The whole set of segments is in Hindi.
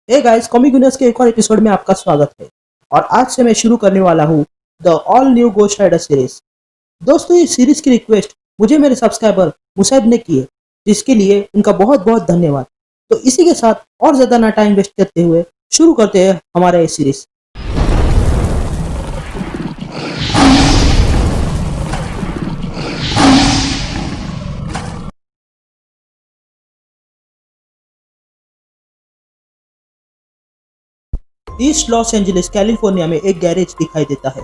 हे गाइस, कॉमिक यूनिवर्स के एक और एपिसोड में आपका स्वागत है। और आज से मैं शुरू करने वाला हूँ the all new ghost rider series. दोस्तों, इस सीरीज की रिक्वेस्ट मुझे मेरे सब्सक्राइबर मुसैब ने की है, जिसके लिए उनका बहुत बहुत धन्यवाद। तो इसी के साथ और ज्यादा ना टाइम वेस्ट करते हुए शुरू करते हैं हमारा ये series. East Los Angeles California में एक गैरेज दिखाई देता है,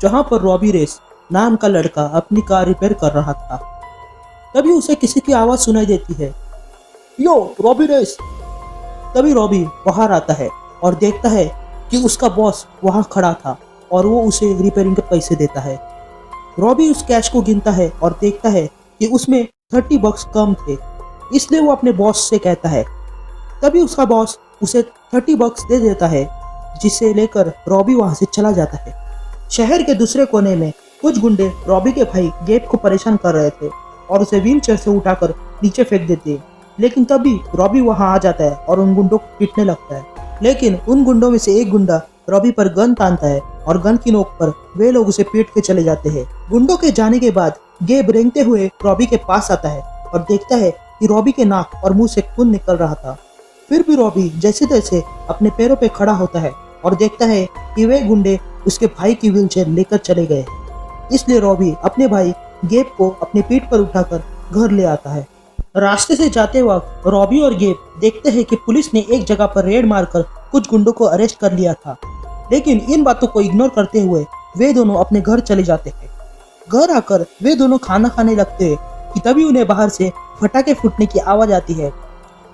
जहां पर रॉबी रेस नाम का लड़का अपनी कार रिपेयर कर रहा था। तभी उसे किसी की आवाज सुनाई देती है, यो रॉबी रेस। तभी रॉबी बाहर आता है और देखता है कि उसका बॉस वहां खड़ा था और वो उसे रिपेयरिंग के पैसे देता है। रॉबी उस कैश को गिनता है और देखता है कि उसमें 30 बक्स कम थे, इसलिए वो अपने बॉस से कहता है। तभी उसका बॉस उसे 30 बक्स दे देता है, जिसे लेकर रॉबी वहां से चला जाता है। शहर के दूसरे कोने में कुछ गुंडे रॉबी के भाई गेब को परेशान कर रहे थे और उसे व्हीलचेयर से उठाकर नीचे फेंक देते हैं। लेकिन तभी रॉबी वहां आ जाता है और उन गुंडों को पीटने लगता है। लेकिन उन गुंडों में से एक गुंडा रॉबी पर गन तानता है और गन की नोक पर वे लोग उसे पीट के चले जाते हैं। गुंडों के जाने के बाद गेब रेंगते हुए रॉबी के पास आता है और देखता है कि रॉबी के नाक और मुंह से खून निकल रहा था। फिर भी रॉबी जैसे तैसे अपने पैरों पे खड़ा होता है और देखता है कि वे गुंडे उसके भाई की व्हीलचेयर लेकर चले गए। इसलिए रॉबी अपने भाई गेब को अपनी पीठ पर उठाकर घर ले आता है। रास्ते से जाते वक्त रॉबी और गेब देखते हैं कि पुलिस ने एक जगह पर रेड मारकर कुछ गुंडों को अरेस्ट कर लिया था। लेकिन इन बातों को इग्नोर करते हुए वे दोनों अपने घर चले जाते हैं। घर आकर वे दोनों खाना खाने लगते हैं कि तभी उन्हें बाहर से पटाखे फूटने की आवाज आती है।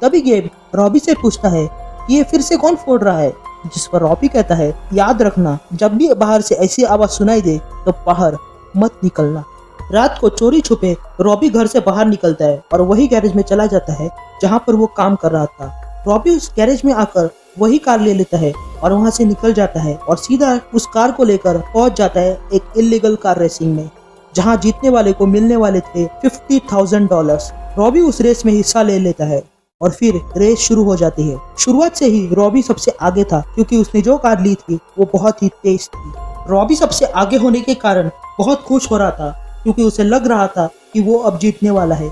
तभी गेब रॉबी से पूछता है कि ये फिर से कौन फोड़ रहा है, जिस पर रॉबी कहता है, याद रखना जब भी बाहर से ऐसी आवाज सुनाई दे तो बाहर मत निकलना। रात को चोरी छुपे रॉबी घर से बाहर निकलता है और वही गैरेज में चला जाता है जहां पर वो काम कर रहा था। रॉबी उस गैरेज में आकर वही कार ले लेता है और वहां से निकल जाता है और सीधा उस कार को लेकर पहुंच जाता है एक इल्लीगल कार रेसिंग में, जहां जीतने वाले को मिलने वाले थे $50,000। रॉबी उस रेस में हिस्सा ले लेता है और फिर रेस शुरू हो जाती है। शुरुआत से ही रॉबी सबसे आगे था, क्योंकि उसने जो कार ली थी वो बहुत ही तेज थी। रॉबी सबसे आगे होने के कारण बहुत खुश हो रहा था, क्योंकि उसे लग रहा था कि वो अब जीतने वाला है।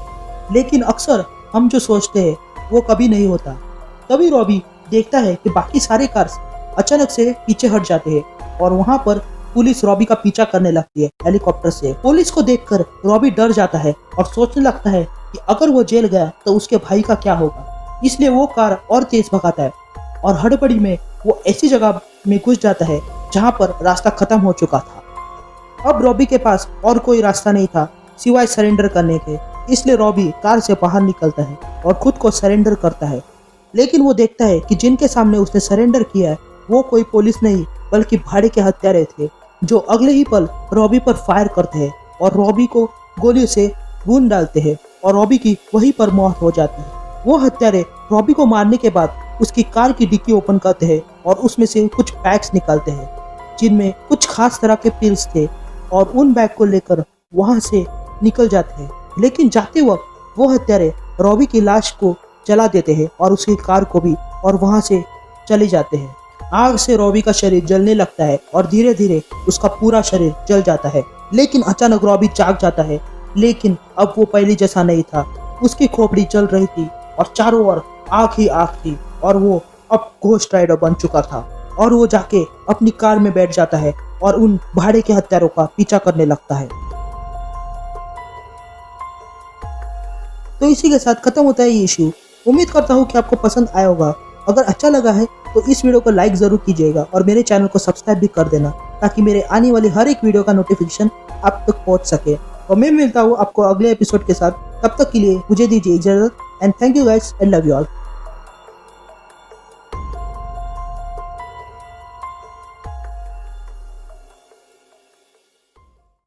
लेकिन अक्सर हम जो सोचते हैं वो कभी नहीं होता। तभी रॉबी देखता है कि बाकी सारे कार्स अचानक से पीछे हट जाते हैं और वहां पर पुलिस रॉबी का पीछा करने लगती है हेलीकॉप्टर से। पुलिस को देखकर रॉबी डर जाता है और सोचने लगता है कि अगर वो जेल गया तो उसके भाई का क्या होगा। इसलिए वो कार और तेज भगाता है और हड़बड़ी में वो ऐसी जगह में घुस जाता है जहां पर रास्ता खत्म हो चुका था। अब रॉबी के पास और कोई रास्ता नहीं था सिवाय सरेंडर करने के। इसलिए रॉबी कार से बाहर निकलता है और खुद को सरेंडर करता है। लेकिन वो देखता है कि जिनके सामने उसने सरेंडर किया है वो कोई पुलिस नहीं बल्कि भाड़े के हत्यारे थे, जो अगले ही पल रॉबी पर फायर करते हैं और रॉबी को गोलियों से भून डालते हैं और रॉबी की वहीं पर मौत हो जाती है। वो हत्यारे रॉबी को मारने के बाद उसकी कार की डिक्की ओपन करते हैं और उसमें से कुछ बैग्स निकालते हैं, जिनमें कुछ खास तरह के पिल्स थे, और उन बैग को लेकर वहां से निकल जाते हैं। लेकिन जाते वक्त वो हत्यारे रॉबी की लाश को जला देते हैं और उसकी कार को भी, और वहां से चले जाते हैं। आग से रॉबी का शरीर जलने लगता है और धीरे धीरे उसका पूरा शरीर जल जाता है। लेकिन अचानक रॉबी जाग जाता है, लेकिन अब वो पहले जैसा नहीं था। उसकी खोपड़ी जल रही थी और चारों ओर आग ही आग थी, और वो अब घोस्ट राइडर बन चुका था। और वो जाके अपनी कार में बैठ जाता है और उन भाड़े के हत्यारों का पीछा करने लगता है। तो इसी के साथ खत्म होता है ये इश्यू। उम्मीद करता हूँ कि आपको पसंद आया होगा। अगर अच्छा लगा है तो इस वीडियो को लाइक जरूर कीजिएगा और मेरे चैनल को सब्सक्राइब भी कर देना, ताकि मेरे आने वाली हर एक वीडियो का नोटिफिकेशन आप तक पहुंच सके। और मैं मिलता हूँ आपको अगले एपिसोड के साथ। तब तक के लिए मुझे दीजिए इजाजत, and thank you guys, I love you all.